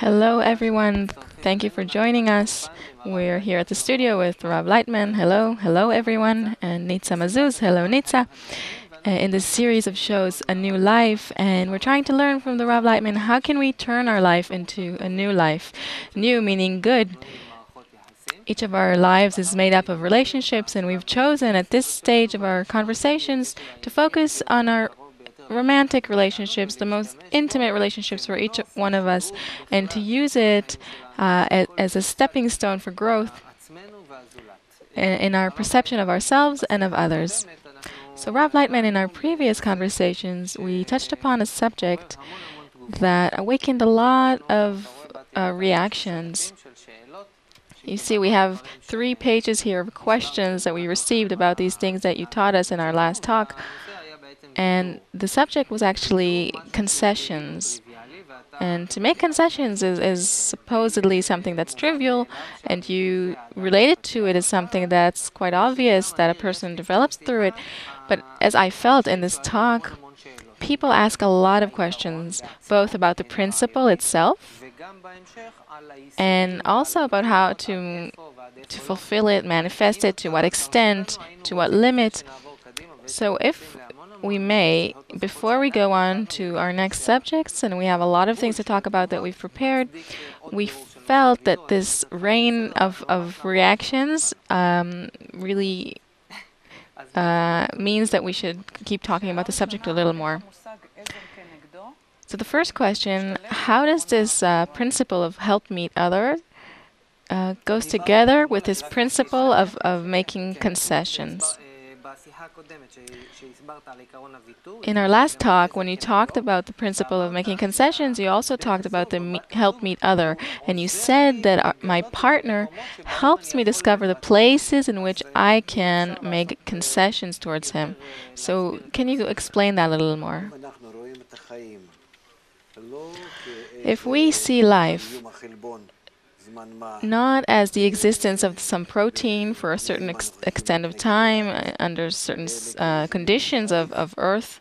Hello, everyone. Thank you for joining us. We're here at the studio with Rav Lightman. Hello, hello, everyone, and Nitza Mazuz. Hello, Nitza. In this series of shows, A New Life, and we're trying to learn from the Rav Lightman how can we turn our life into a new life. New meaning good. Each of our lives is made up of relationships, and we've chosen at this stage of our conversations to focus on our romantic relationships, the most intimate relationships for each one of us, and to use it as a stepping stone for growth in our perception of ourselves and of others. So, Rav Lightman, in our previous conversations, we touched upon a subject that awakened a lot of reactions. You see, we have 3 pages here of questions that we received about these things that you taught us in our last talk. And the subject was actually concessions. And to make concessions is supposedly something that's trivial, and you relate it to it as something that's quite obvious that a person develops through it. But as I felt in this talk, people ask a lot of questions, both about the principle itself and also about how to fulfill it, manifest it, to what extent, to what limit. So if we may, before we go on to our next subjects, and we have a lot of things to talk about that we've prepared, we felt that this rain of reactions really means that we should keep talking about the subject a little more. So the first question, how does this principle of help meet others goes together with this principle of making concessions? In our last talk, when you talked about the principle of making concessions, you also talked about the help meet other, and you said that my partner helps me discover the places in which I can make concessions towards him. So can you explain that a little more? If we see life not as the existence of some protein for a certain extent of time under certain conditions of Earth,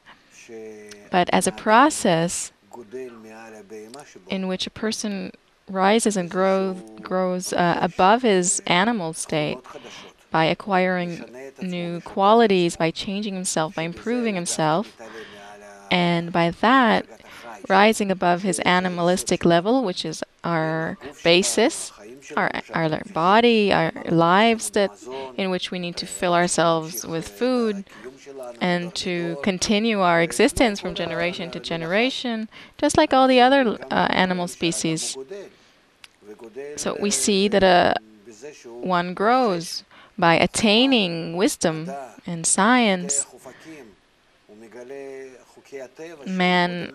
but as a process in which a person rises and grows above his animal state by acquiring new qualities, by changing himself, by improving himself, and by that rising above his animalistic level, which is our basis, our body, our lives in which we need to fill ourselves with food and to continue our existence from generation to generation, just like all the other animal species. So we see that one grows by attaining wisdom and science. Man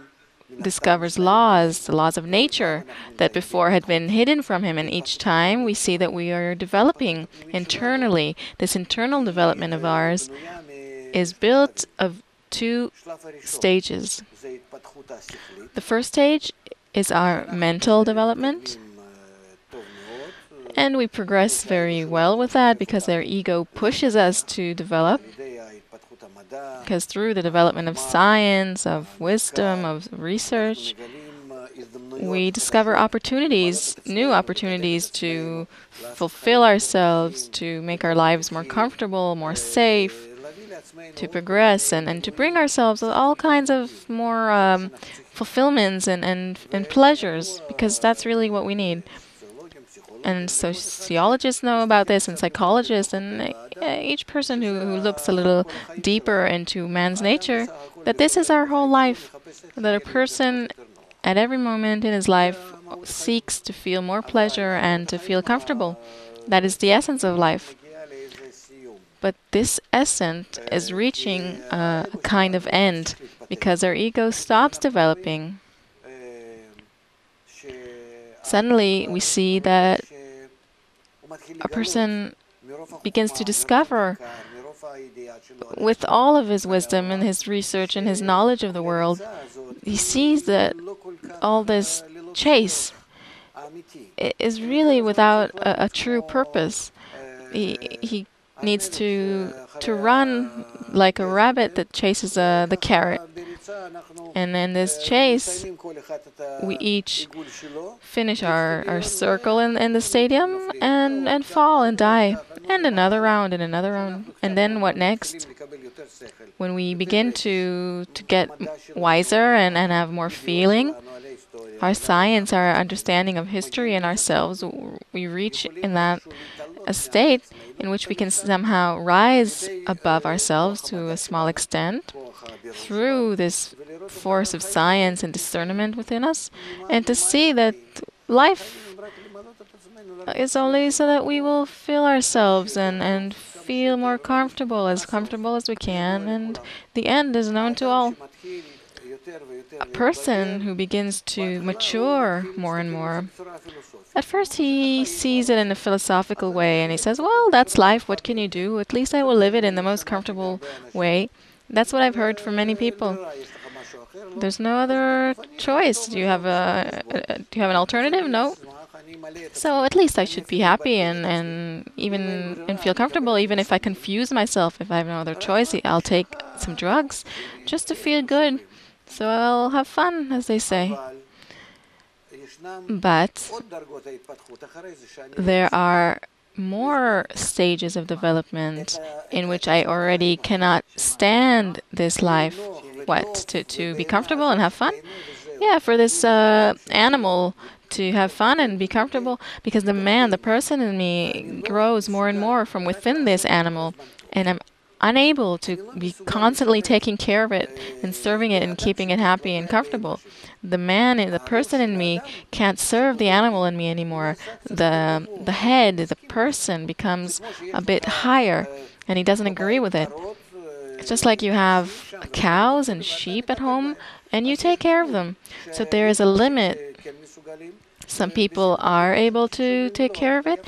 discovers laws, the laws of nature, that before had been hidden from him, and each time we see that we are developing internally. This internal development of ours is built of 2 stages. The first stage is our mental development, and we progress very well with that because our ego pushes us to develop. Because through the development of science, of wisdom, of research, we discover opportunities, new opportunities to fulfill ourselves, to make our lives more comfortable, more safe, to progress, and to bring ourselves all kinds of more fulfillments and pleasures, because that's really what we need. And sociologists know about this, and psychologists, and each person who looks a little deeper into man's nature, that this is our whole life, that a person at every moment in his life seeks to feel more pleasure and to feel comfortable. That is the essence of life. But this essence is reaching a kind of end because our ego stops developing. Suddenly we see that a person begins to discover, with all of his wisdom and his research and his knowledge of the world, he sees that all this chase is really without a true purpose. He needs to run like a rabbit that chases the carrot. And in this chase, we each finish our circle in the stadium and fall and die. And another round and another round. And then what next? When we begin to get wiser and have more feeling, our science, our understanding of history and ourselves, we reach in that a state in which we can somehow rise above ourselves to a small extent through this force of science and discernment within us, and to see that life is only so that we will feel ourselves and feel more comfortable as we can, and the end is known to all. A person who begins to mature more and more, at first he sees it in a philosophical way and he says, well, that's life, what can you do? At least I will live it in the most comfortable way. That's what I've heard from many people. There's no other choice. Do you have an alternative? No. So at least I should be happy and feel comfortable, even if I confuse myself. If I have no other choice, I'll take some drugs just to feel good. So I'll have fun, as they say. But there are more stages of development in which I already cannot stand this life. What? To be comfortable and have fun? Yeah, for this animal to have fun and be comfortable, because the person in me grows more and more from within this animal, and I'm unable to be constantly taking care of it and serving it and keeping it happy and comfortable. The person in me can't serve the animal in me anymore. The head, the person becomes a bit higher, and he doesn't agree with it. It's just like you have cows and sheep at home, and you take care of them. So there is a limit. Some people are able to take care of it,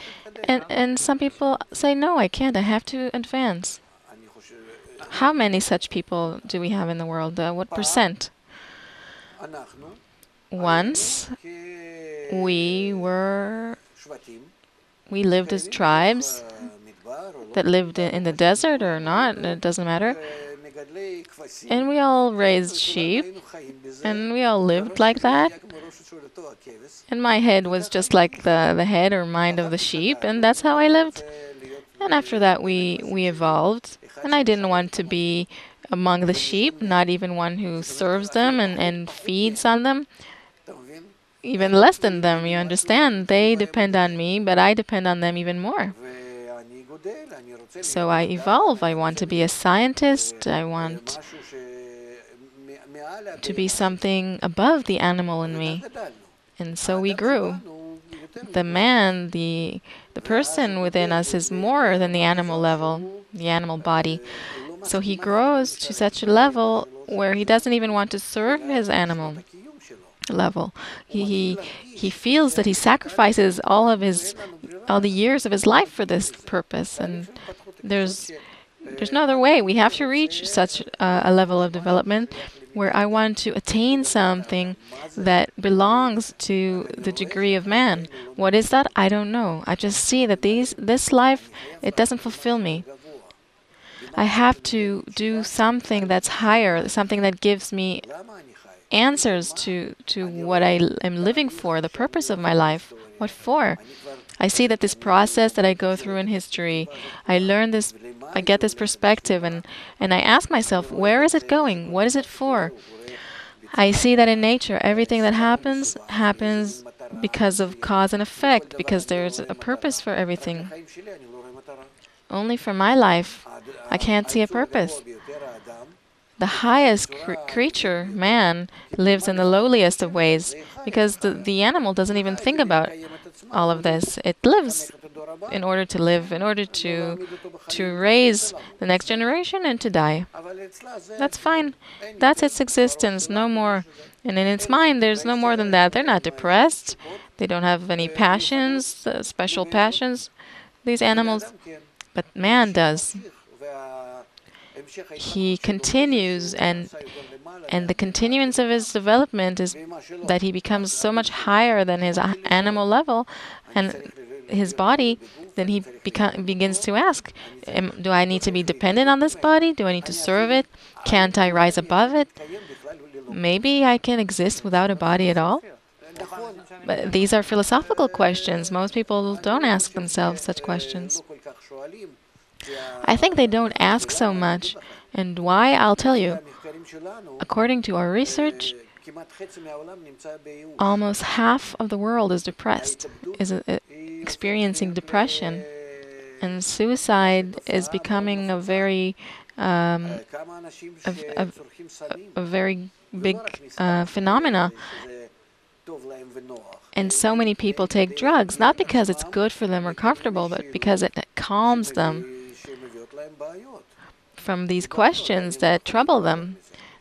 and some people say, no, I can't, I have to advance. How many such people do we have in the world? What percent? Once we lived as tribes that lived in the desert or not, it doesn't matter. And we all raised sheep, and we all lived like that. And my head was just like the head or mind of the sheep, and that's how I lived. And after that we evolved, and I didn't want to be among the sheep, not even one who serves them and feeds on them. Even less than them, you understand? They depend on me, but I depend on them even more. So I evolve. I want to be a scientist. I want to be something above the animal in me. And so we grew. The man, the person within us is more than the animal level, the animal body. So he grows to such a level where he doesn't even want to serve his animal level. He feels that he sacrifices all the years of his life for this purpose, and there's no other way. We have to reach such a level of development where I want to attain something that belongs to the degree of man. What is that? I don't know. I just see that this life, it doesn't fulfill me. I have to do something that's higher, something that gives me answers to what I am living for, the purpose of my life. What for? I see that this process that I go through in history, I learn this, I get this perspective, and I ask myself, where is it going? What is it for? I see that in nature, everything that happens because of cause and effect, because there's a purpose for everything. Only for my life, I can't see a purpose. The highest creature, man, lives in the lowliest of ways, because the animal doesn't even think about all of this. It lives in order to live, in order to raise the next generation and to die. That's fine. That's its existence, no more. And in its mind, there's no more than that. They're not depressed. They don't have any passions, special passions, these animals. But man does. He continues, and the continuance of his development is that he becomes so much higher than his animal level and his body. Then he begins to ask, do I need to be dependent on this body? Do I need to serve it? Can't I rise above it? maybe I can exist without a body at all? But these are philosophical questions. Most people don't ask themselves such questions. I think they don't ask so much. And why? I'll tell you. According to our research, almost half of the world is depressed, is experiencing depression. And suicide is becoming a very a very big phenomena. And so many people take drugs, not because it's good for them or comfortable, but because it calms them from these questions that trouble them.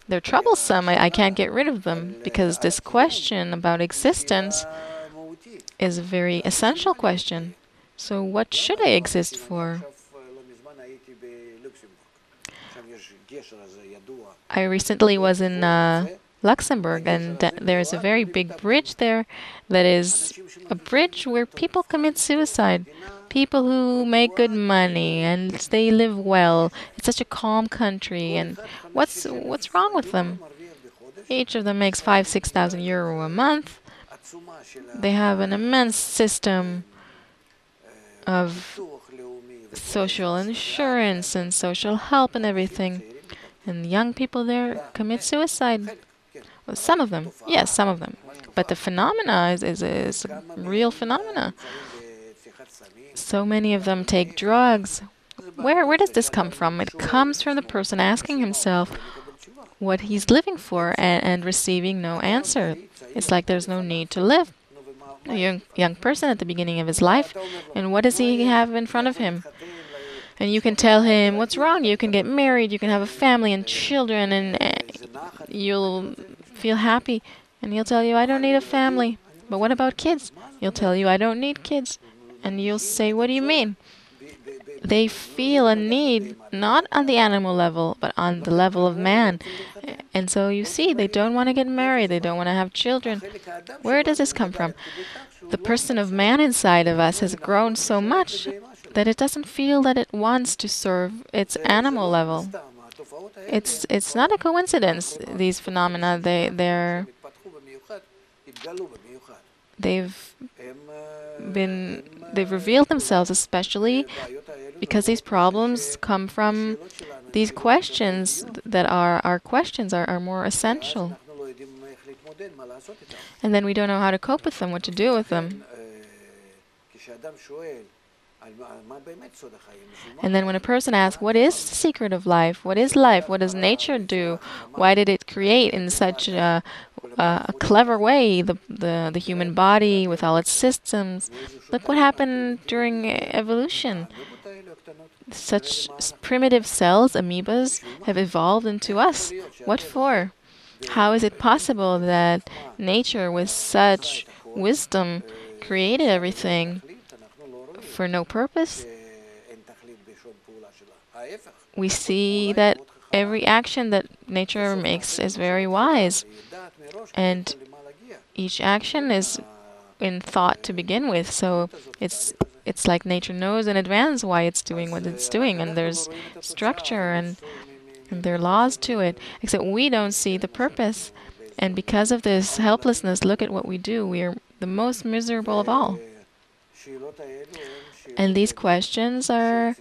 They're troublesome. I can't get rid of them because this question about existence is a very essential question. So what should I exist for? I recently was in Luxembourg, and there's a very big bridge there that is a bridge where people commit suicide. People who make good money and they live well. It's such a calm country, and what's wrong with them? Each of them makes 5,000–6,000 euro a month. They have an immense system of social insurance and social help and everything. And young people there commit suicide. Well, some of them, yes, some of them. But the phenomena is a real phenomena. So many of them take drugs. Where does this come from? It comes from the person asking himself what he's living for and receiving no answer. It's like there's no need to live. A young person at the beginning of his life, and what does he have in front of him? And you can tell him what's wrong. You can get married, you can have a family and children, and you'll feel happy. And he'll tell you, I don't need a family. But what about kids? He'll tell you, I don't need kids. And you'll say, what do you mean? They feel a need, not on the animal level, but on the level of man. And so you see, they don't want to get married, they don't want to have children. Where does this come from? The person of man inside of us has grown so much that it doesn't feel that it wants to serve its animal level. It's not a coincidence. These phenomena, they've revealed themselves, especially because these problems come from these questions that our questions are more essential. And then we don't know how to cope with them, what to do with them. And then when a person asks, what is the secret of life? What is life? What does nature do? Why did it create in such a clever way the human body with all its systems? Look what happened during evolution. Such primitive cells, amoebas, have evolved into us. What for? How is it possible that nature, with such wisdom, created everything for no purpose? We see that every action that nature makes is very wise, and each action is in thought to begin with. So it's like nature knows in advance why it's doing what it's doing, and there's structure and there are laws to it. Except we don't see the purpose, and because of this helplessness, look at what we do. We are the most miserable of all. And these questions are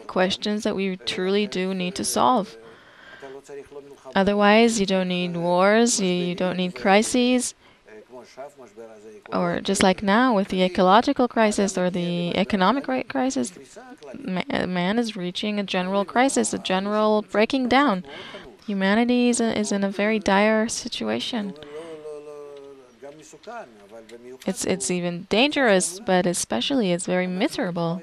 questions that we truly do need to solve. Otherwise, you don't need wars, you don't need crises, or just like now with the ecological crisis or the economic crisis, man is reaching a general crisis, a general breaking down. Humanity is in a very dire situation. It's even dangerous, but especially it's very miserable.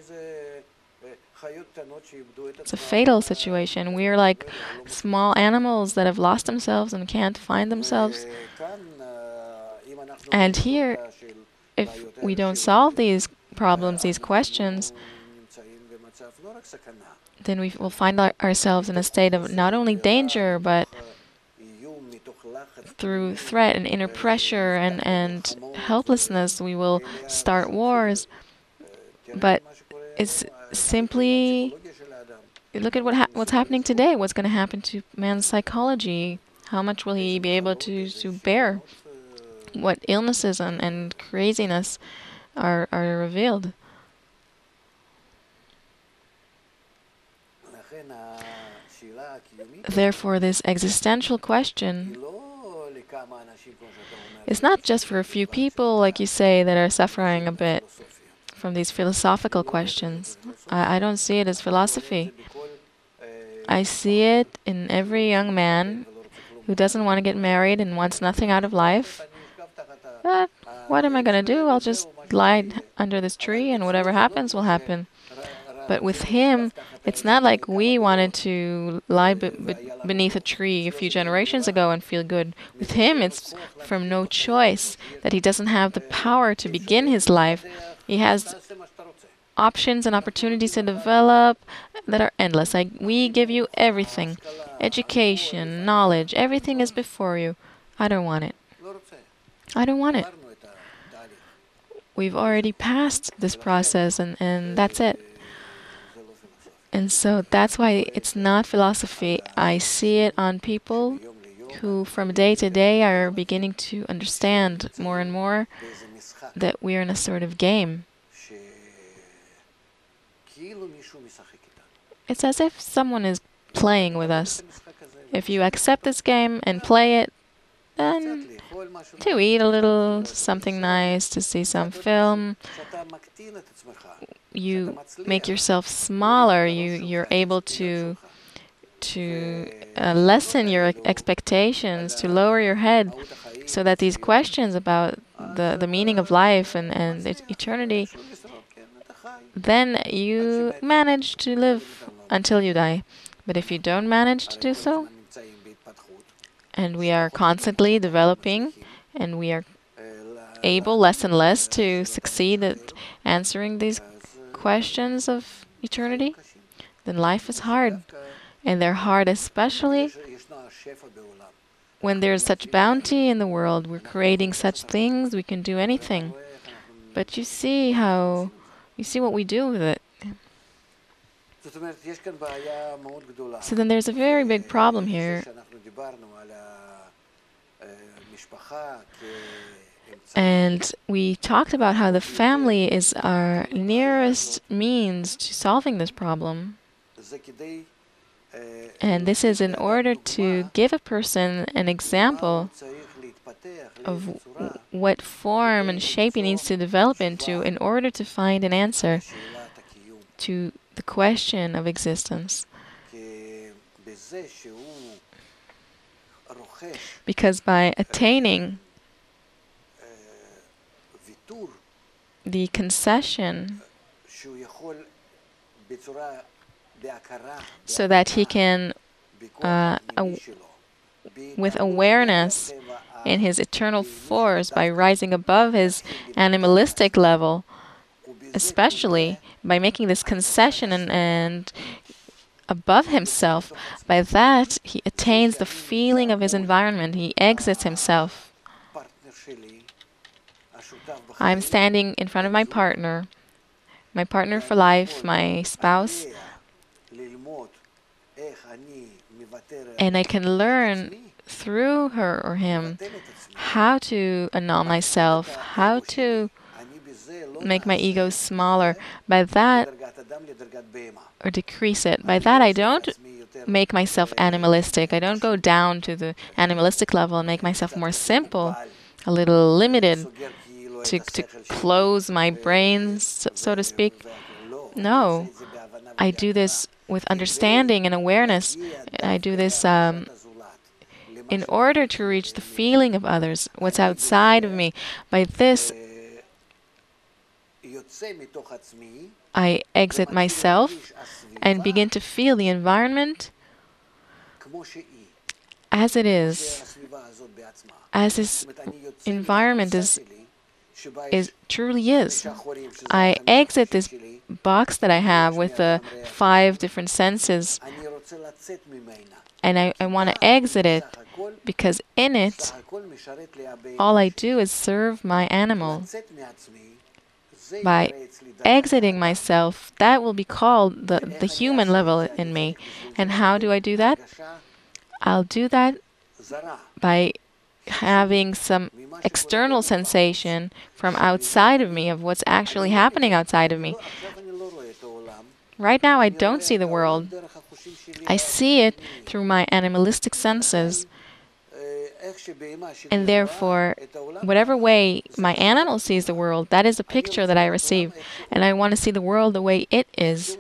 It's a fatal situation. We are like small animals that have lost themselves and can't find themselves. And here, if we don't solve these problems, these questions, then we will find ourselves in a state of not only danger, but through threat and inner pressure and helplessness, we will start wars. But it's simply, look at what's happening today, what's going to happen to man's psychology, How much will he be able to bear? What illnesses and craziness are revealed? Therefore, this existential question is not just for a few people, like you say, that are suffering a bit from these philosophical questions. I don't see it as philosophy. I see it in every young man who doesn't want to get married and wants nothing out of life. But what am I going to do? I'll just lie under this tree and whatever happens will happen. But with him, it's not like we wanted to lie beneath a tree a few generations ago and feel good. With him, it's from no choice that he doesn't have the power to begin his life. He has options and opportunities to develop that are endless. We give you everything. Education, knowledge, everything is before you. I don't want it. I don't want it. We've already passed this process and that's it. And so that's why it's not philosophy. I see it on people who from day to day are beginning to understand more and more that we're in a sort of game. It's as if someone is playing with us. If you accept this game and play it, then to eat a little something nice, to see some film, you make yourself smaller. You're able to lessen your expectations, to lower your head, so that these questions about the meaning of life and eternity, then you manage to live until you die. But if you don't manage to do so, and we are constantly developing, and we are able less and less to succeed at answering these questions of eternity, then life is hard. And they're hard especially when there's such bounty in the world. We're creating such things, we can do anything. But you see what we do with it. So then there's a very big problem here. And we talked about how the family is our nearest means to solving this problem. And this is in order to give a person an example of what form and shape he needs to develop into in order to find an answer to the question of existence. Because by attaining the concession, so that he can, with awareness in his eternal force, by rising above his animalistic level, especially by making this concession and above himself, by that he attains the feeling of his environment. He exits himself. I'm standing in front of my partner for life, my spouse, and I can learn through her or him how to annul myself, how to make my ego smaller. By that, or decrease it. By that, I don't make myself animalistic. I don't go down to the animalistic level and make myself more simple, a little limited, to close my brain, so to speak. No, I do this with understanding and awareness. I do this in order to reach the feeling of others, what's outside of me. By this, I exit myself and begin to feel the environment as it is, as this environment truly is. I exit this box that I have with the 5 different senses, and I want to exit it, because in it, all I do is serve my animal. By exiting myself, that will be called the human level in me. And how do I do that? I'll do that by having some external sensation from outside of me, of what's actually happening outside of me. Right now, I don't see the world. I see it through my animalistic senses. And therefore, whatever way my animal sees the world, that is a picture that I receive. And I want to see the world the way it is,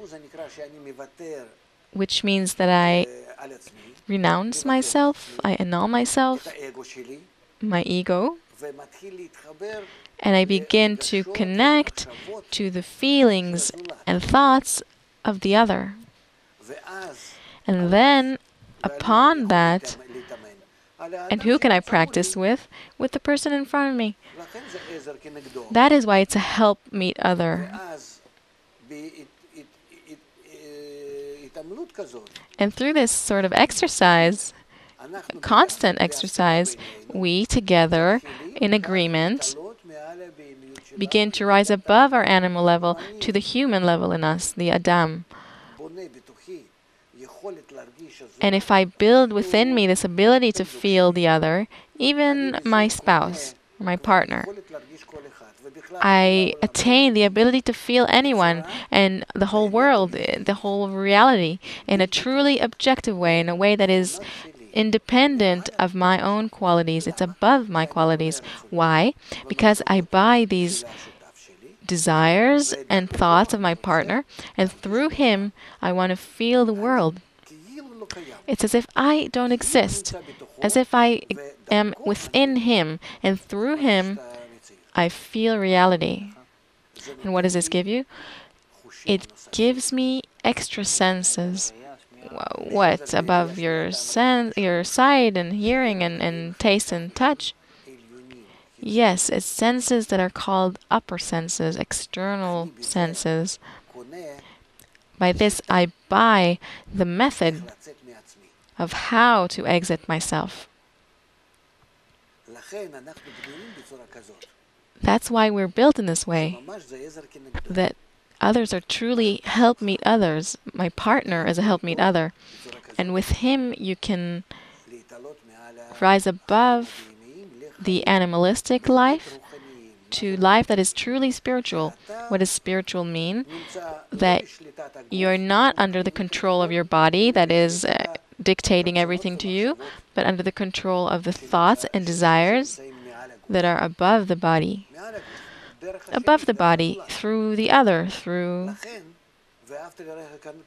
which means that I renounce myself, I annul myself, my ego, and I begin to connect to the feelings and thoughts of the other. And then, upon that, and who can I practice with? With the person in front of me. That is why it's a help meet other. And through this sort of exercise, constant exercise, we together, in agreement, begin to rise above our animal level to the human level in us, the Adam. And if I build within me this ability to feel the other, even my spouse, my partner, I attain the ability to feel anyone and the whole world, the whole reality, in a truly objective way, in a way that is independent of my own qualities. It's above my qualities. Why? Because I buy these desires and thoughts of my partner, and through him, I want to feel the world. It's as if I don't exist, as if I am within him, and through him, I feel reality. And what does this give you? It gives me extra senses. What? Above your sight and hearing and taste and touch? Yes, it's senses that are called upper senses, external senses. By this, I buy the method of how to exit myself. That's why we're built in this way, that others are truly help meet others. My partner is a help meet other. And with him, you can rise above the animalistic life to life that is truly spiritual. What does spiritual mean? That you're not under the control of your body that is dictating everything to you, but under the control of the thoughts and desires that are above the body. Above the body, through the other, through...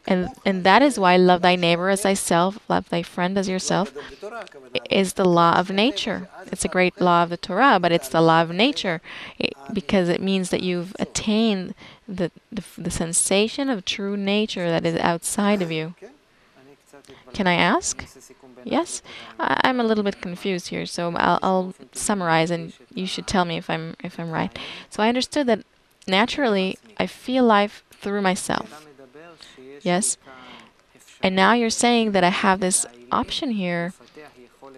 And that is why love thy neighbor as thyself, love thy friend as yourself, is the law of nature. It's a great law of the Torah, but it's the law of nature because it means that you've attained the sensation of true nature that is outside of you. Can I ask? Yes? I'm a little bit confused here, so I'll summarize and you should tell me if I'm right. So I understood that naturally I feel life through myself. Yes? And now you're saying that I have this option here,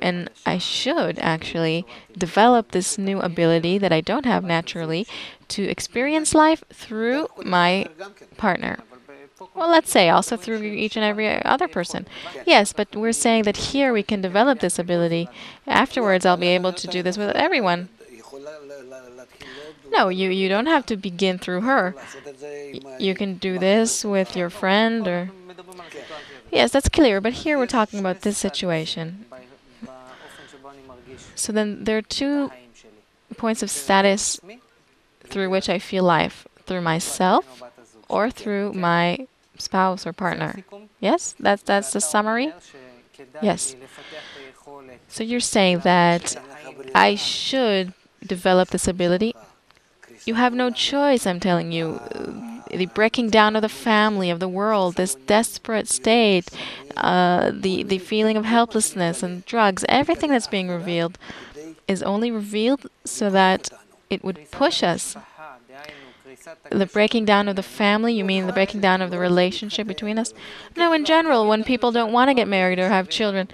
and I should actually develop this new ability that I don't have naturally to experience life through my partner. Well, let's say also through each and every other person. Yes, but we're saying that here we can develop this ability. Afterwards, I'll be able to do this with everyone. No, you don't have to begin through her. You can do this with your friend or... Yes, that's clear, but here we're talking about this situation. So then there are two points of status through which I feel life. Through myself or through my spouse or partner. Yes? That's the summary? Yes. So you're saying that I should develop this ability? You have no choice, I'm telling you. The breaking down of the family, of the world, this desperate state, the feeling of helplessness and drugs, everything that's being revealed is only revealed so that it would push us. The breaking down of the family, you mean the breaking down of the relationship between us? No, in general, when people don't want to get married or have children.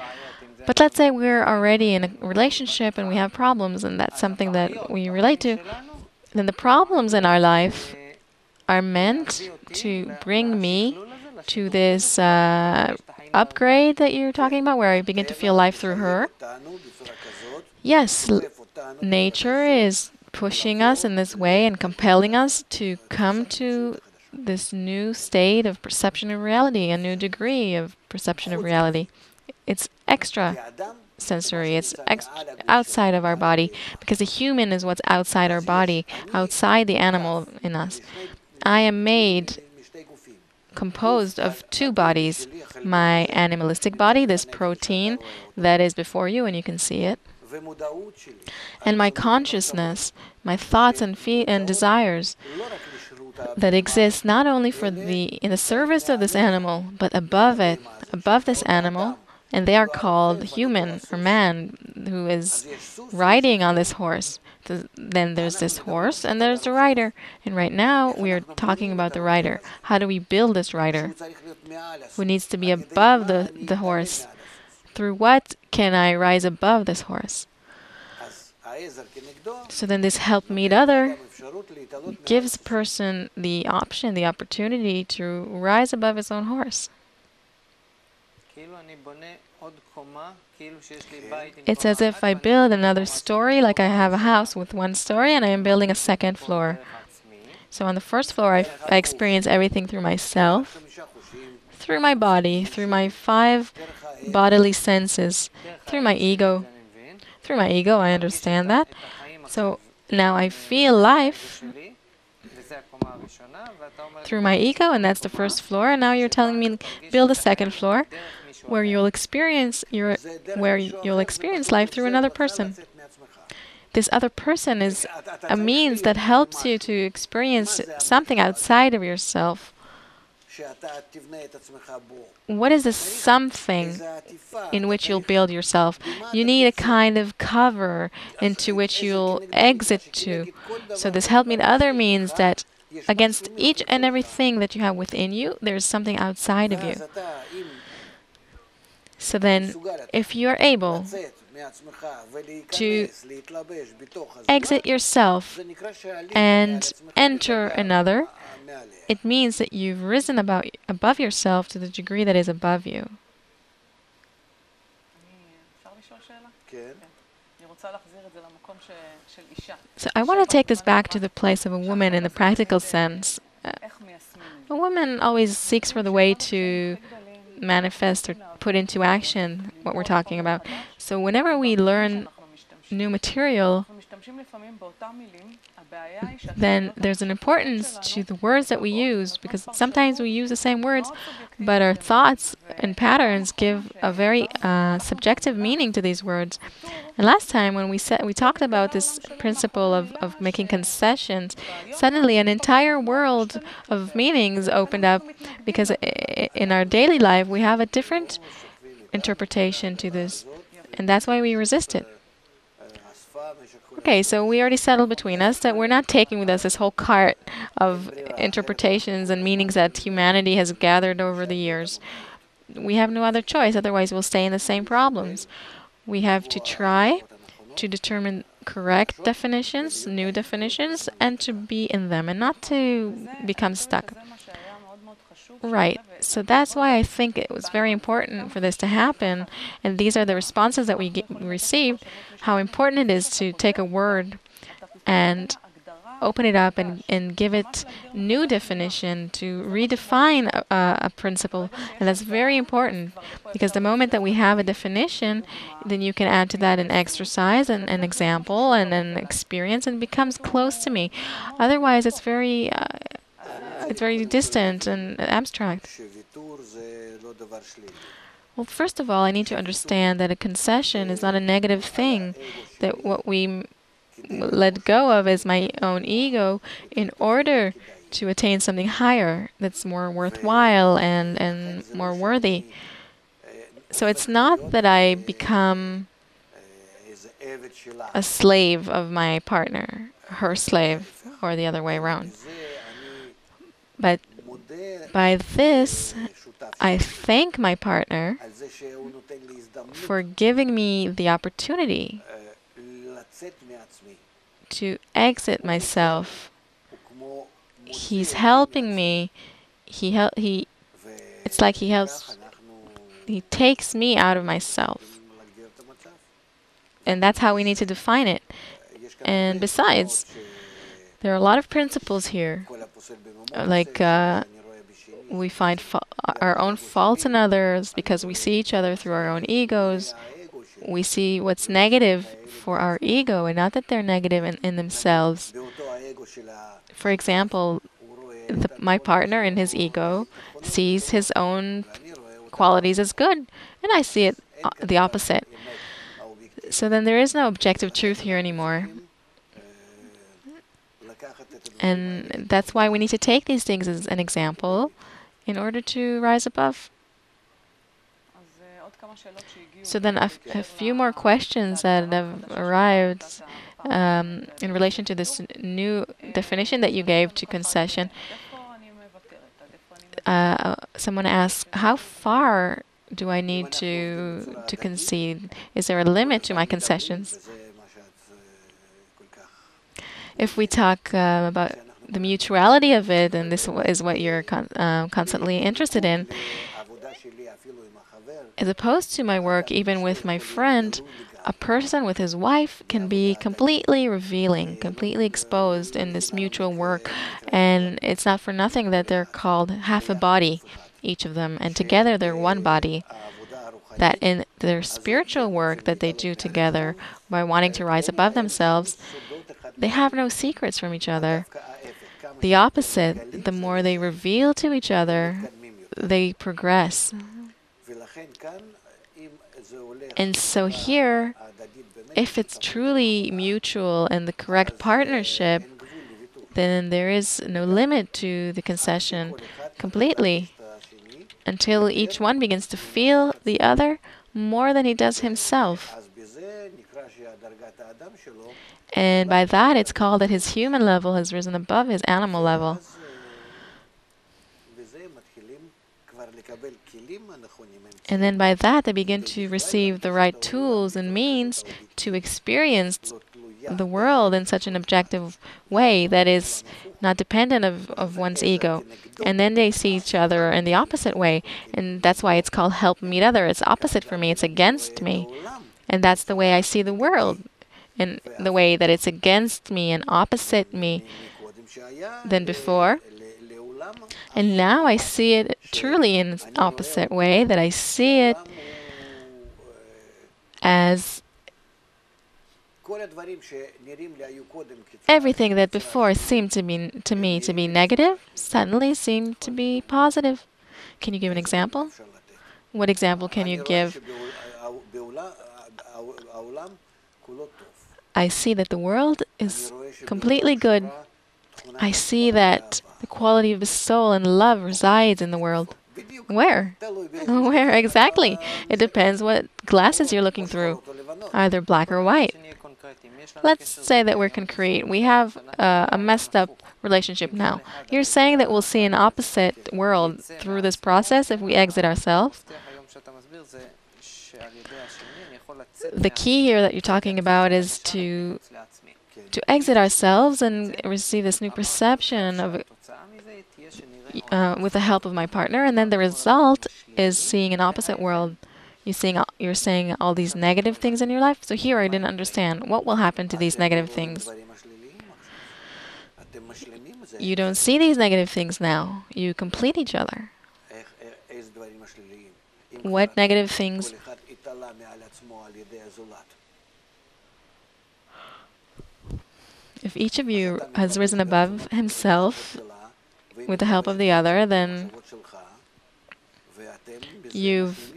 But let's say we're already in a relationship and we have problems, and that's something that we relate to. Then the problems in our life are meant to bring me to this upgrade that you're talking about, where I begin to feel life through her? Yes, nature is pushing us in this way and compelling us to come to this new state of perception of reality, a new degree of perception of reality. It's extra sensory, it's outside of our body, because the human is what's outside our body, outside the animal in us. I am composed of two bodies. My animalistic body, this protein that is before you and you can see it, and my consciousness, my thoughts and desires that exist not only in the service of this animal, but above it, above this animal, and they are called human or man, who is riding on this horse. Then there's this horse and there's the rider. And right now we are talking about the rider. How do we build this rider? Who needs to be above the horse? Through what can I rise above this horse? So then this help meet other gives a person the option, the opportunity to rise above his own horse. It's as if I build another story, like I have a house with one story and I am building a second floor. So on the first floor, I experience everything through myself, through my body, through my 5 bodily senses, through my ego. Through my ego, I understand that. So now I feel life through my ego, and that's the first floor. And now you're telling me build a second floor where you'll experience life through another person. This other person is a means that helps you to experience something outside of yourself. What is the something in which you'll build yourself? You need a kind of cover into which you'll exit to. So this help me other means that against each and everything that you have within you, there's something outside of you. So then, if you're able to exit yourself and enter another, it means that you've risen above yourself to the degree that is above you. So I want to take this back to the place of a woman in the practical sense. A woman always seeks for the way to manifest or put into action what we're talking about. So whenever we learn new material, then there's an importance to the words that we use, because sometimes we use the same words, but our thoughts and patterns give a very subjective meaning to these words. And last time when we talked about this principle of making concessions, suddenly an entire world of meanings opened up, because in our daily life we have a different interpretation to this, and that's why we resist it. Okay, so we already settled between us that we're not taking with us this whole cart of interpretations and meanings that humanity has gathered over the years. We have no other choice, otherwise we'll stay in the same problems. We have to try to determine correct definitions, new definitions, and to be in them, and not to become stuck. Right. So that's why I think it was very important for this to happen, and these are the responses that we received, how important it is to take a word and open it up and give it new definition, to redefine a principle. And that's very important, because the moment that we have a definition, then you can add to that an exercise, and an example, and an experience, and it becomes close to me. Otherwise, it's very distant and abstract. Well, first of all, I need to understand that a concession is not a negative thing, that what we let go of is my own ego in order to attain something higher that's more worthwhile and more worthy. So it's not that I become a slave of my partner, her slave, or the other way around. But by this, I thank my partner for giving me the opportunity to exit myself. He's helping me. It's like he's He takes me out of myself. And that's how we need to define it. And besides, there are a lot of principles here. Like we find our own faults in others because we see each other through our own egos. We see what's negative for our ego and not that they're negative in themselves. For example, my partner in his ego sees his own qualities as good, and I see it the opposite. So then there is no objective truth here anymore. And that's why we need to take these things as an example in order to rise above. So then a few more questions that have arrived in relation to this new definition that you gave to concession. Someone asks, how far do I need to concede? Is there a limit to my concessions? If we talk about the mutuality of it, and this is what you're constantly interested in, as opposed to my work, even with my friend, a person with his wife can be completely revealing, completely exposed in this mutual work. And it's not for nothing that they're called half a body, each of them. And together they're one body. That in their spiritual work that they do together, by wanting to rise above themselves, they have no secrets from each other. The opposite, the more they reveal to each other, they progress. And so here, if it's truly mutual and the correct partnership, then there is no limit to the concession completely until each one begins to feel the other more than he does himself. And by that, it's called that his human level has risen above his animal level. And then by that, they begin to receive the right tools and means to experience the world in such an objective way that is not dependent of one's ego. And then they see each other in the opposite way. And that's why it's called help meet other. It's opposite for me. It's against me. And that's the way I see the world. In the way that it's against me and opposite me than before. And now I see it truly in its opposite way, that I see it as everything that before seemed to me to be negative, suddenly seemed to be positive. Can you give an example? What example can you give? I see that the world is completely good. I see that the quality of the soul and love resides in the world. Where? Where exactly? It depends what glasses you're looking through, either black or white. Let's say that we're concrete. We have a messed up relationship now. You're saying that we'll see an opposite world through this process if we exit ourselves? The key here that you're talking about is to exit ourselves and receive this new perception of with the help of my partner, and then the result is seeing an opposite world. You're saying all these negative things in your life. So here I didn't understand. What will happen to these negative things? You don't see these negative things now. You complete each other. What negative things? If each of you has risen above himself with the help of the other, then you've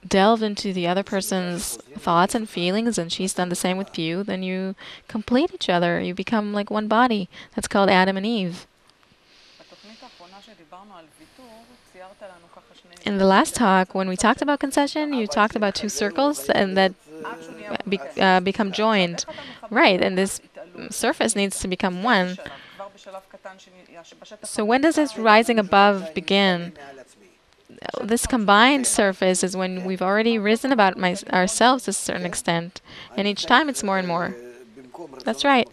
delved into the other person's thoughts and feelings, and she's done the same with you, then you complete each other. You become like one body. That's called Adam and Eve. In the last talk, when we talked about concession, you talked about two circles and that become joined. Right, and this surface needs to become one. So when does this rising above begin? This combined surface is when we've already risen about ourselves to a certain extent. And each time it's more and more. That's right.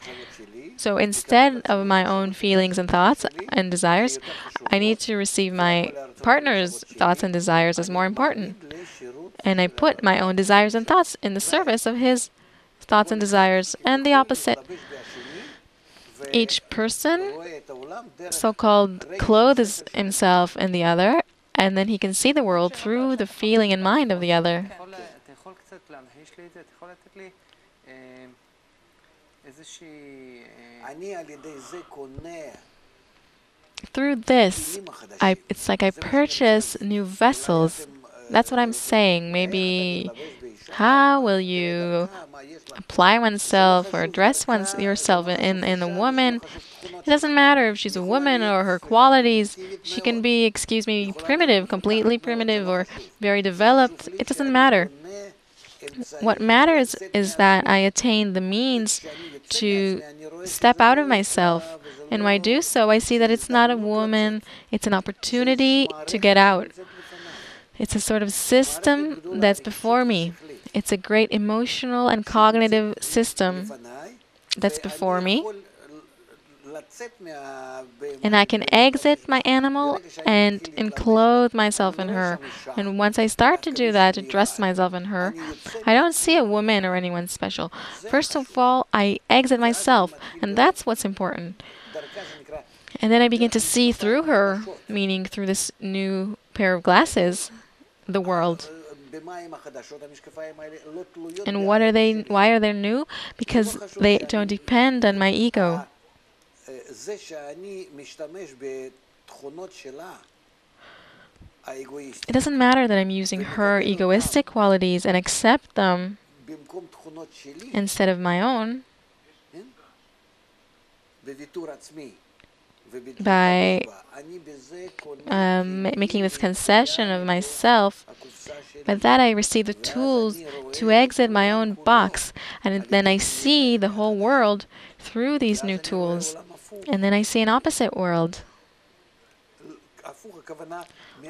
So instead of my own feelings and thoughts and desires, I need to receive my partner's thoughts and desires as more important. And I put my own desires and thoughts in the service of his thoughts and desires, and the opposite. Each person, so-called, clothes himself in the other, and then he can see the world through the feeling and mind of the other. Through this, it's like I purchase new vessels. That's what I'm saying. Maybe how will you apply oneself or dress yourself in a woman? It doesn't matter if she's a woman or her qualities. She can be, excuse me, primitive, completely primitive, or very developed. It doesn't matter. What matters is that I attain the means to step out of myself. And when I do so, I see that it's not a woman, it's an opportunity to get out. It's a sort of system that's before me. It's a great emotional and cognitive system that's before me. And I can exit my animal and enclothe myself in her. And once I start to do that, to dress myself in her, I don't see a woman or anyone special. First of all, I exit myself, and that's what's important. And then I begin to see through her, meaning through this new pair of glasses, the world. And what are they? Why are they new? Because they don't depend on my ego. It doesn't matter that I'm using her egoistic qualities and accept them instead of my own by making this concession of myself. By that I receive the tools to exit my own box, and then I see the whole world through these new tools. And then I see an opposite world.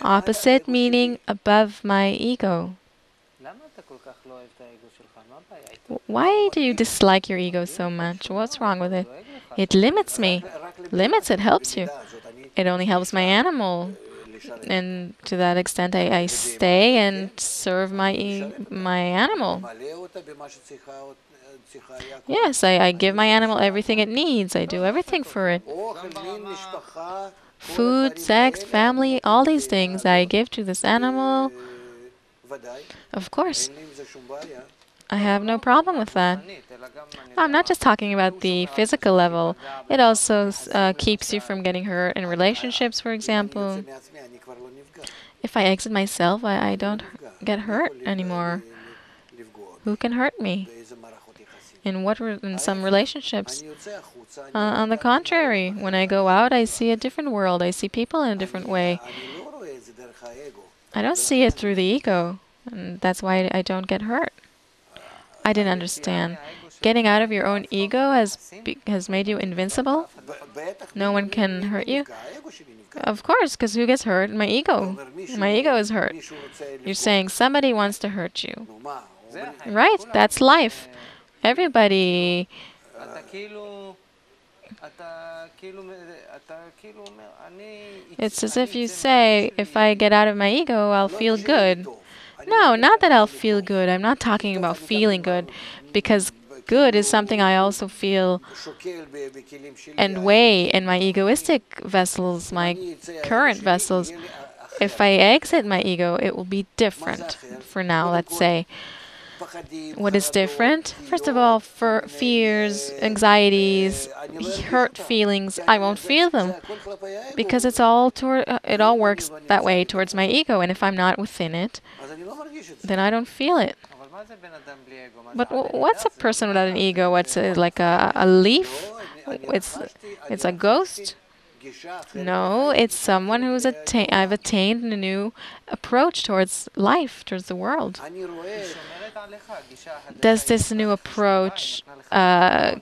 Opposite meaning above my ego. Why do you dislike your ego so much? What's wrong with it? It limits me. Limits, it helps you. It only helps my animal. And to that extent, I stay and serve my animal. Yes, I give my animal everything it needs. I do everything for it. Food, sex, family, all these things I give to this animal. Of course. I have no problem with that. I'm not just talking about the physical level. It also keeps you from getting hurt in relationships, for example. If I exit myself, I don't get hurt anymore. Who can hurt me? In some relationships? On the contrary, when I go out, I see a different world. I see people in a different way. I don't see it through the ego, and that's why I don't get hurt. I didn't understand. Getting out of your own ego has made you invincible? No one can hurt you? Of course, because who gets hurt? My ego. My ego is hurt. You're saying somebody wants to hurt you. Right, that's life. Everybody... It's as if you say, if I get out of my ego, I'll feel good. No, not that I'll feel good. I'm not talking about feeling good, because good is something I also feel and weigh in my egoistic vessels, my current vessels. If I exit my ego, it will be different. For now, let's say. What is different? First of all, for fears, anxieties, hurt feelings, I won't feel them because it all works that way towards my ego, and if I'm not within it, then I don't feel it. But what's a person without an ego? What's like a leaf? It's a ghost? No, it's someone who's I've attained a new approach towards life, towards the world. Does this new approach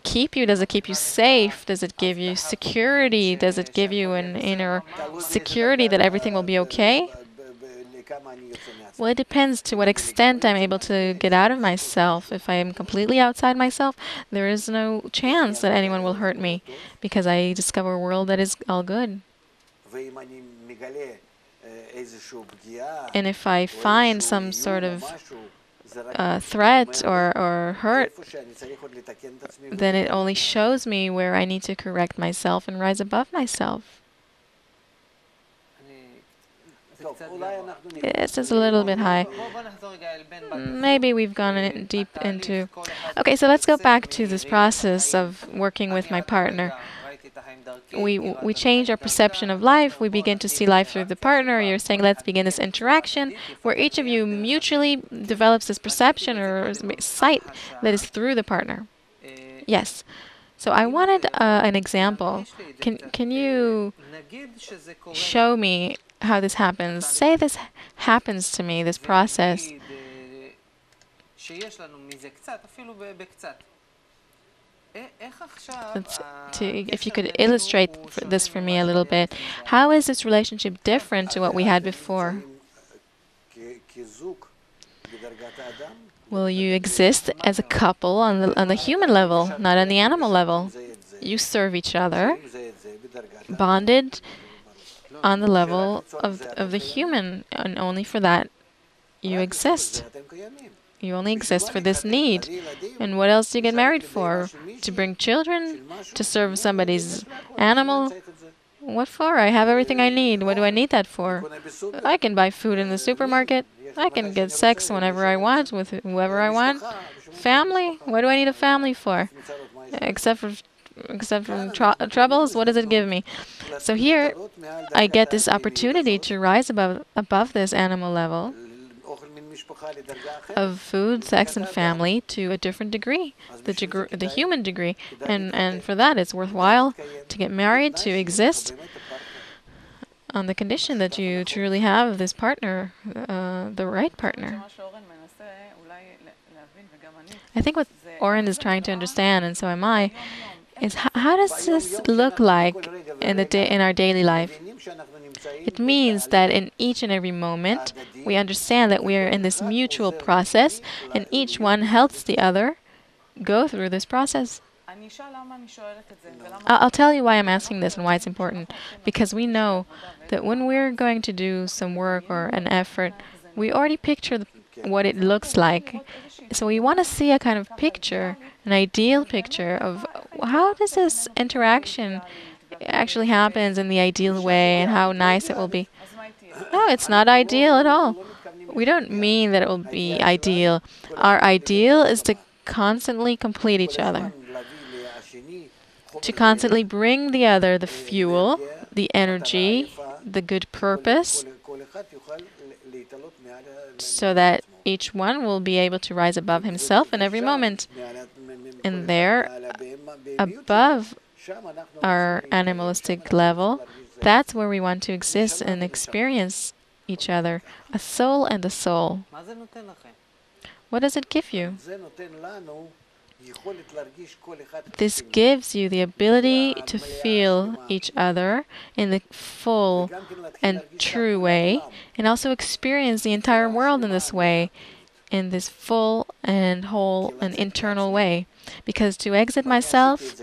keep you? Does it keep you safe? Does it give you security? Does it give you an inner security that everything will be okay? Well, it depends to what extent I'm able to get out of myself. If I am completely outside myself, there is no chance that anyone will hurt me because I discover a world that is all good. And if I find some sort of threat or hurt, then it only shows me where I need to correct myself and rise above myself. It's just a little bit high. Maybe we've gone deep into... Okay, so let's go back to this process of working with my partner. We change our perception of life. We begin to see life through the partner. You're saying let's begin this interaction where each of you mutually develops this perception or sight that is through the partner. Yes. So I wanted an example. Can you show me how this happens? Say this happens to me, this process. If you could illustrate this for me a little bit, how is this relationship different to what we had before? Will you exist as a couple on the human level, not on the animal level? You serve each other, bonded on the level of the human, and only for that you exist. You only exist for this need. And what else do you get married for? To bring children? To serve somebody's animal? What for? I have everything I need. What do I need that for? I can buy food in the supermarket. I can get sex whenever I want with whoever I want. Family? What do I need a family for? Except for troubles, what does it give me? So here, I get this opportunity to rise above this animal level of food, sex, and family to a different degree, the human degree. And for that, it's worthwhile to get married, to exist, on the condition that you truly have this partner, the right partner. I think what Oren is trying to understand, and so am I, is how does this look like in our daily life? It means that in each and every moment, we understand that we are in this mutual process, and each one helps the other go through this process. I'll tell you why I'm asking this and why it's important. Because we know that when we're going to do some work or an effort, we already picture what it looks like. So we want to see a kind of picture, an ideal picture of how does this interaction actually happens in the ideal way and how nice it will be. No, it's not ideal at all. We don't mean that it will be ideal. Our ideal is to constantly complete each other, to constantly bring the other the fuel, the energy, the good purpose, so that each one will be able to rise above himself in every moment. And there, above our animalistic level, that's where we want to exist and experience each other, a soul and a soul. What does it give you? This gives you the ability to feel each other in the full and true way, and also experience the entire world in this way, in this full and whole and internal way. Because to exit myself,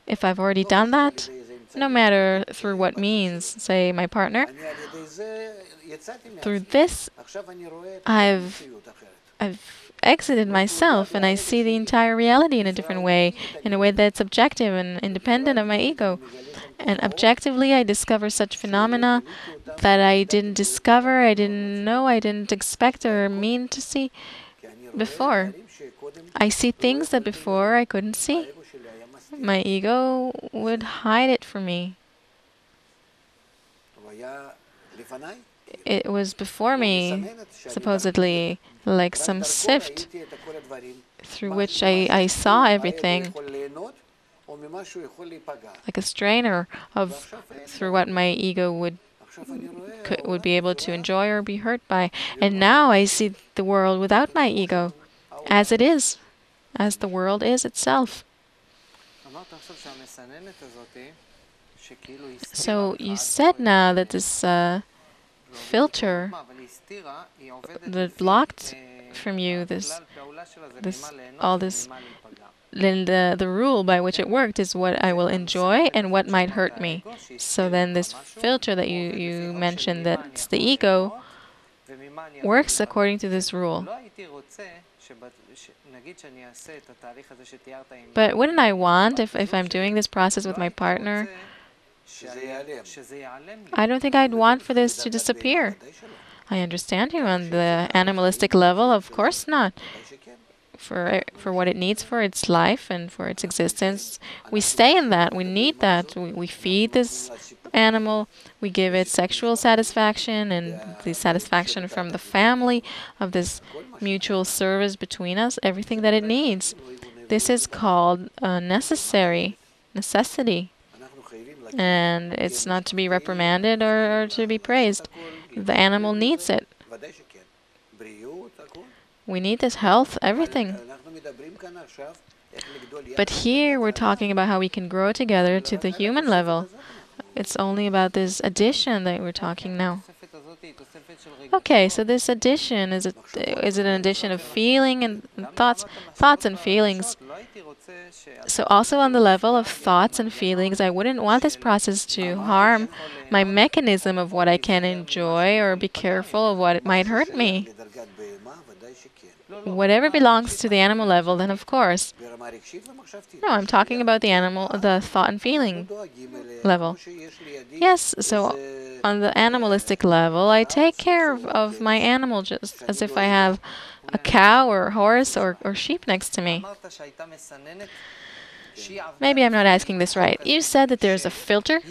if I've already done that, no matter through what means, say my partner, through this, I've exited myself and I see the entire reality in a different way, in a way that's objective and independent of my ego. And objectively, I discover such phenomena that I didn't discover, I didn't know, I didn't expect or mean to see before. I see things that before I couldn't see. My ego would hide it from me. It was before me, supposedly, like some sift through which I saw everything, like a strainer of through what my ego would be able to enjoy or be hurt by. And now I see the world without my ego, as it is, as the world is itself. So you said now that this filter that blocked from you all this. Then the rule by which it worked is what I will enjoy and what might hurt me. So then this filter that you mentioned, that's the ego, works according to this rule. But wouldn't I want, if I'm doing this process with my partner, I don't think I'd want for this to disappear. I understand you on the animalistic level, of course not. For what it needs for its life and for its existence, we stay in that. We need that. We feed this animal. We give it sexual satisfaction and the satisfaction from the family of this mutual service between us, everything that it needs. This is called a necessity. And it's not to be reprimanded or to be praised. The animal needs it. We need this health, everything. But here we're talking about how we can grow together to the human level. It's only about this addition that we're talking now. Okay, so this addition, is it an addition of feeling and thoughts and feelings? So also on the level of thoughts and feelings, I wouldn't want this process to harm my mechanism of what I can enjoy or be careful of what it might hurt me. Whatever belongs to the animal level, then of course. No, I'm talking about the thought and feeling level. Yes, so on the animalistic level, I take care of my animal just as if I have a cow or a horse or sheep next to me. Maybe I'm not asking this right. You said that there's a filter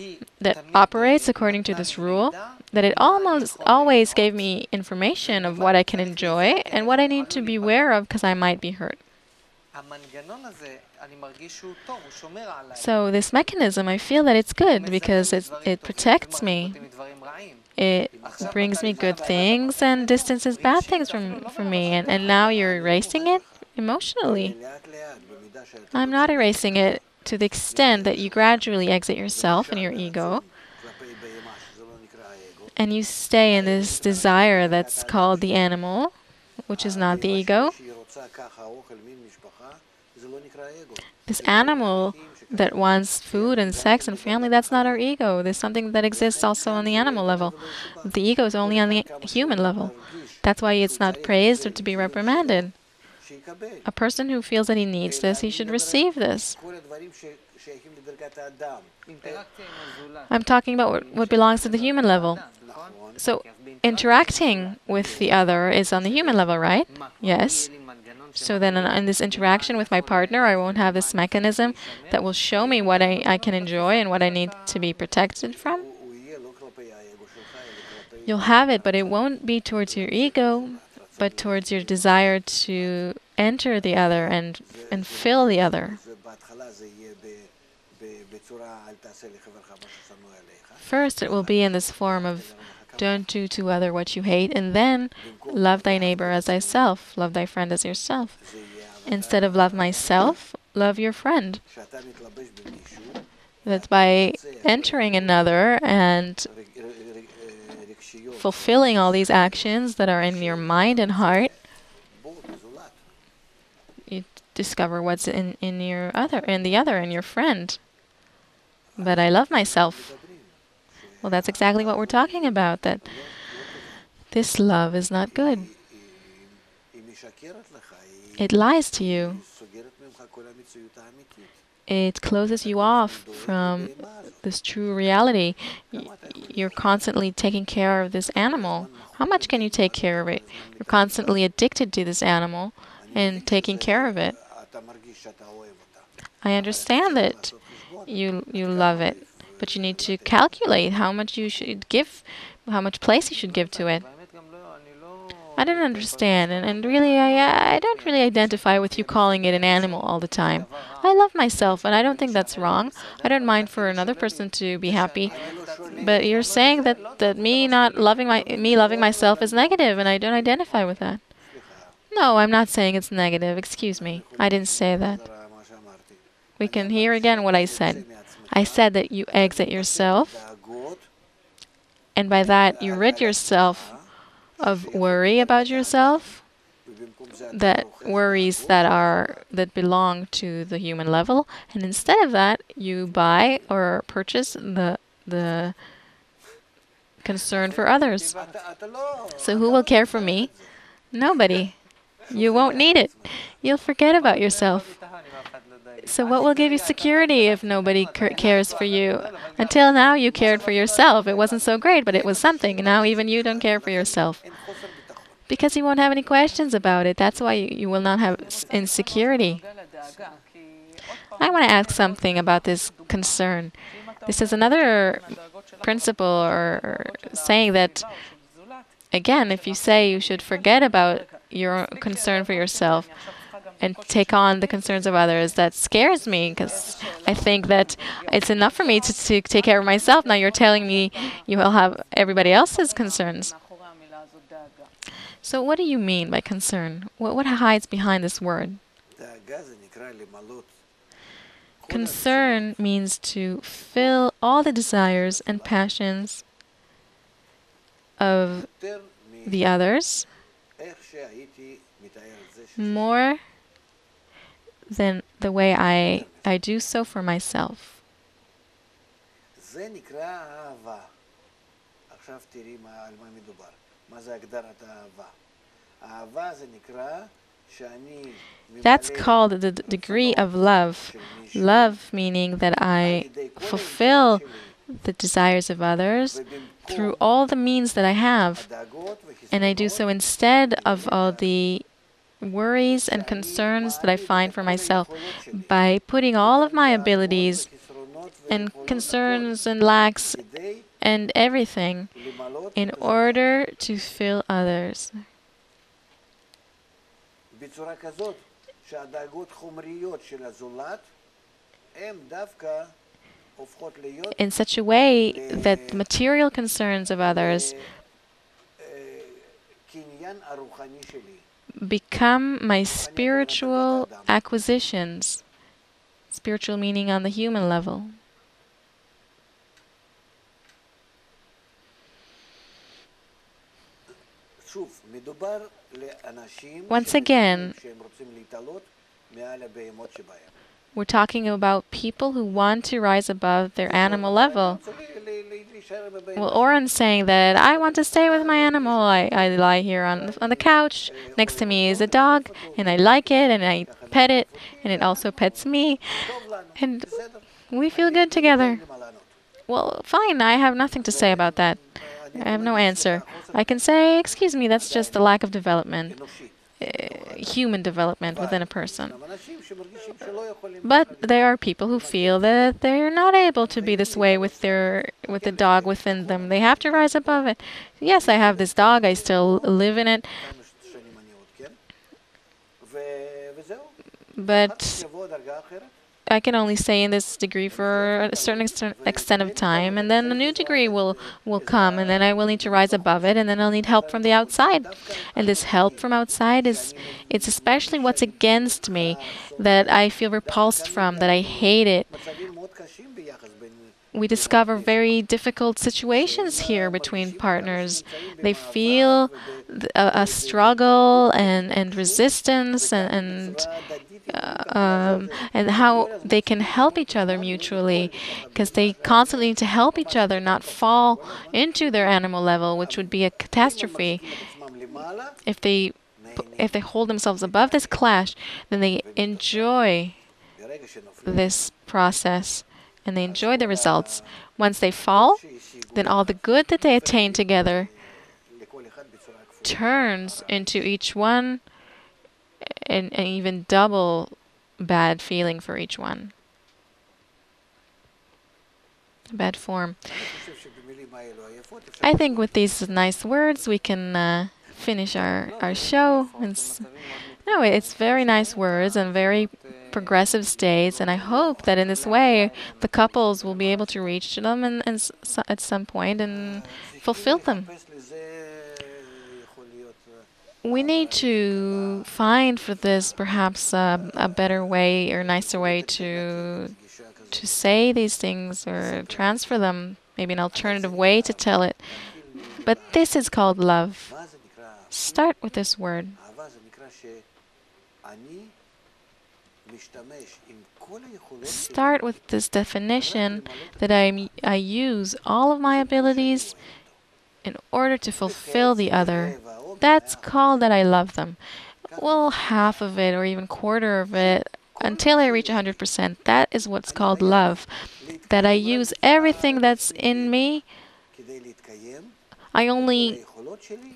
that operates according to this rule, that it almost always gave me information of what I can enjoy and what I need to be aware of because I might be hurt. So this mechanism, I feel that it's good because it protects me. It brings me good things and distances bad things from me. And now you're erasing it emotionally. I'm not erasing it to the extent that you gradually exit yourself and your ego. And you stay in this desire that's called the animal, which is not the ego. This animal that wants food and sex and family, that's not our ego. There's something that exists also on the animal level. The ego is only on the human level. That's why it's not praised or to be reprimanded. A person who feels that he needs this, he should receive this. I'm talking about what belongs to the human level. So interacting with the other is on the human level, right? Yes. So then in this interaction with my partner, I won't have this mechanism that will show me what I can enjoy and what I need to be protected from. You'll have it, but it won't be towards your ego, but towards your desire to enter the other and fill the other. First, it will be in this form of don't do to other what you hate, and then love thy neighbor as thyself, love thy friend as yourself. Instead of love myself, love your friend. That by entering another and fulfilling all these actions that are in your mind and heart, you discover what's in the other, in your friend. But I love myself. Well, that's exactly what we're talking about, that this love is not good. It lies to you. It closes you off from this true reality. You're constantly taking care of this animal. How much can you take care of it? You're constantly addicted to this animal and taking care of it. I understand that you love it, but you need to calculate how much you should give, how much place you should give to it. I don't understand, and really, I don't really identify with you calling it an animal all the time. I love myself, and I don't think that's wrong. I don't mind for another person to be happy, but you're saying that me loving myself is negative, and I don't identify with that. No, I'm not saying it's negative. Excuse me, I didn't say that. We can hear again what I said. I said that you exit yourself and by that you rid yourself of worry about yourself, that worries that belong to the human level, and instead of that you buy or purchase the concern for others. So who will care for me? Nobody. You won't need it. You'll forget about yourself. So what will give you security if nobody cares for you? Until now you cared for yourself. It wasn't so great, but it was something. Now even you don't care for yourself. Because you won't have any questions about it. That's why you will not have insecurity. I want to ask something about this concern. This is another principle or saying that, again, if you say you should forget about your concern for yourself and take on the concerns of others, that scares me, because I think that it's enough for me to take care of myself. Now you're telling me you will have everybody else's concerns. So what do you mean by concern? What hides behind this word? Concern means to fill all the desires and passions of the others more than the way I do so for myself. That's called the degree of love. Love meaning that I fulfill the desires of others through all the means that I have. And I do so instead of all the worries and concerns that I find for myself, by putting all of my abilities and concerns and lacks and everything in order to fill others. In such a way that the material concerns of others become my spiritual acquisitions. Spiritual meaning on the human level. Once again, we're talking about people who want to rise above their animal level. Well, Oren's saying that I want to stay with my animal. I lie here on the couch. Next to me is a dog, and I like it, and I pet it, and it also pets me. And we feel good together. Well, fine, I have nothing to say about that. I have no answer. I can say, excuse me, that's just the lack of development, human development within a person. But there are people who feel that they're not able to be this way with the dog within them. They have to rise above it. Yes, I have this dog. I still live in it. But I can only stay in this degree for a certain extent of time, and then a new degree will come, and then I will need to rise above it, and then I'll need help from the outside. And this help from outside it's especially what's against me, that I feel repulsed from, that I hate it. We discover very difficult situations here between partners. They feel a struggle and resistance and how they can help each other mutually, because they constantly need to help each other not fall into their animal level, which would be a catastrophe. If they hold themselves above this clash, then they enjoy this process and they enjoy the results. Once they fall, then all the good that they attain together turns into each one an even double bad feeling for each one. Bad form. I think with these nice words we can finish our show. It's very nice words and very progressive states, and I hope that in this way the couples will be able to reach them and at some point and fulfill them. We need to find for this perhaps a better way or nicer way to say these things or transfer them maybe an alternative way to tell it. But this is called love. Start with this word. Start with this definition that I use all of my abilities in order to fulfill the other. That's called that I love them. Well, half of it or even quarter of it until I reach 100%. That is what's called love. That I use everything that's in me. I only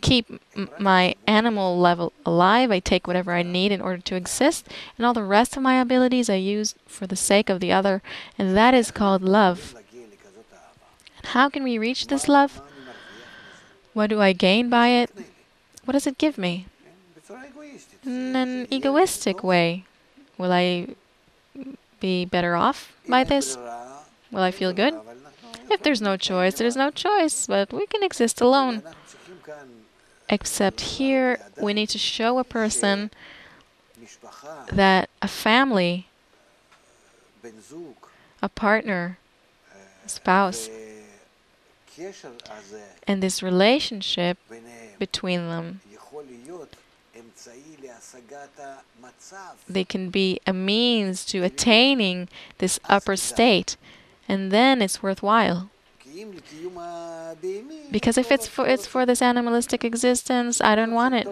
keep my animal level alive. I take whatever I need in order to exist. And all the rest of my abilities I use for the sake of the other. And that is called love. And how can we reach this love? What do I gain by it? What does it give me? In an egoistic way. Will I be better off by this? Will I feel good? If there's no choice, there's no choice, but we can exist alone. Except here, we need to show a person that a family, a partner, a spouse, and this relationship between them, they can be a means to attaining this upper state, and then it's worthwhile. Because if it's for this animalistic existence, I don't want it.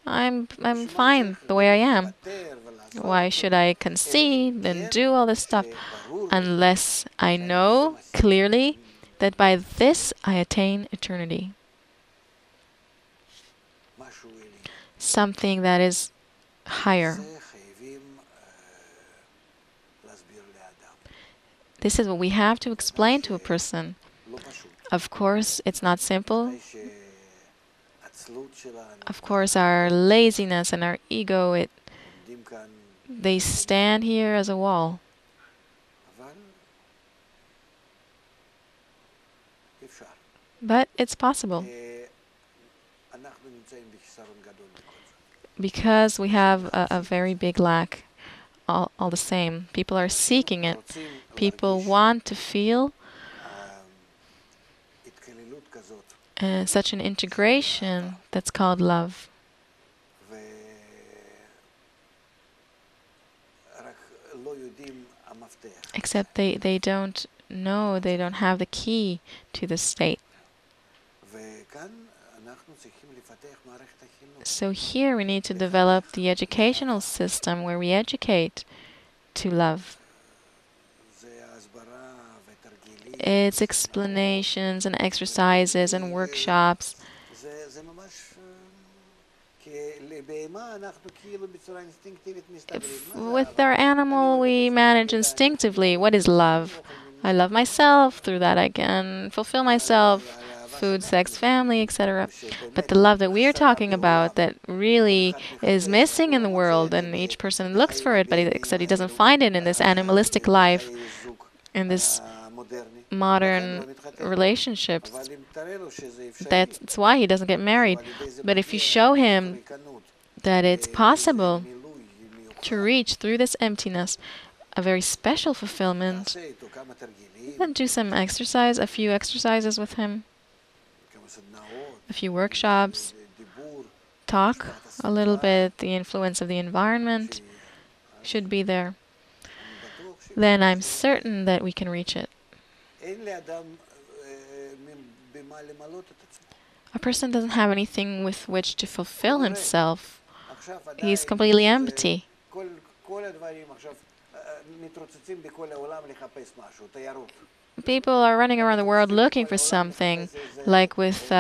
I'm fine the way I am. Why should I concede and do all this stuff unless I know clearly that by this I attain eternity? Something that is higher. This is what we have to explain to a person. Of course, it's not simple. Of course, our laziness and our ego, they stand here as a wall. But it's possible. Because we have a very big lack, all the same. People are seeking it. People want to feel such an integration that's called love. Except they don't know, they don't have the key to the state. So here we need to develop the educational system where we educate to love. It's explanations and exercises and workshops. With our animal, we manage instinctively. What is love? I love myself. Through that, I can fulfill myself. Food, sex, family, etc. But the love that we are talking about that really is missing in the world, and each person looks for it, but except he doesn't find it in this animalistic life, in this modern relationships. That's why he doesn't get married. But if you show him that it's possible to reach through this emptiness a very special fulfillment, then do some exercise, a few exercises with him, a few workshops, talk a little bit, the influence of the environment should be there. Then I'm certain that we can reach it. A person doesn't have anything with which to fulfill himself. He's completely empty. People are running around the world looking for something, like with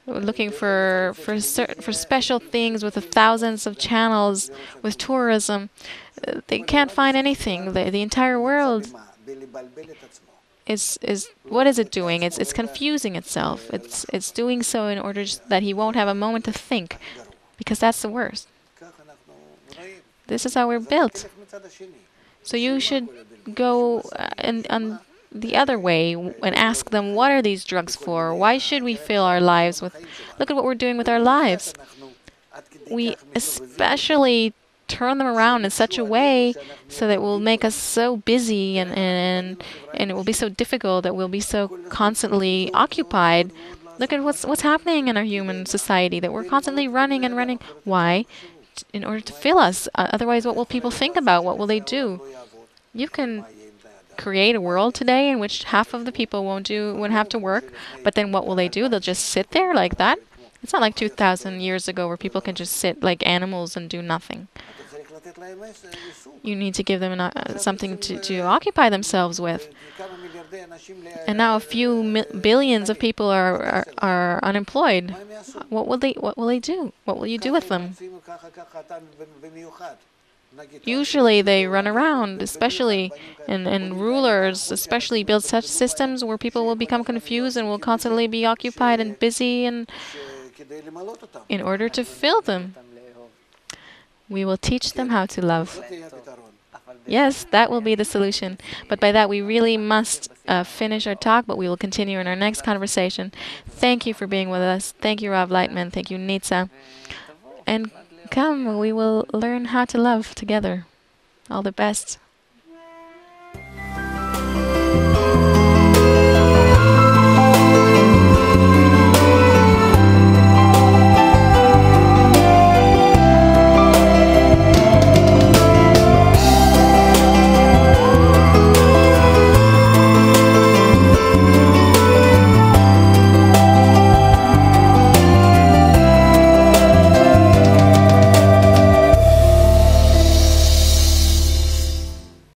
looking for special things with the thousands of channels, with tourism. They can't find anything. The entire world is what is it doing? It's confusing itself. It's doing so in order that he won't have a moment to think, because that's the worst. This is how we're built. So you should go on the other way and ask them, what are these drugs for? Why should we fill our lives with... Look at what we're doing with our lives. We especially turn them around in such a way so that it will make us so busy and it will be so difficult that we'll be so constantly occupied. Look at what's happening in our human society, that we're constantly running and running. Why? In order to fill us. Otherwise, what will people think about? What will they do? You can create a world today in which half of the people won't have to work, but then what will they do? They'll just sit there like that. It's not like 2,000 years ago where people can just sit like animals and do nothing. You need to give them something to occupy themselves with. And now a few billions of people are unemployed. What will they do? What will you do with them? Usually they run around, especially, and rulers especially build such systems where people will become confused and will constantly be occupied and busy, and in order to fill them, we will teach them how to love. Yes, that will be the solution. But by that, we really must finish our talk, but we will continue in our next conversation. Thank you for being with us. Thank you, Rav Lightman. Thank you, Nitsa. And come, we will learn how to love together. All the best.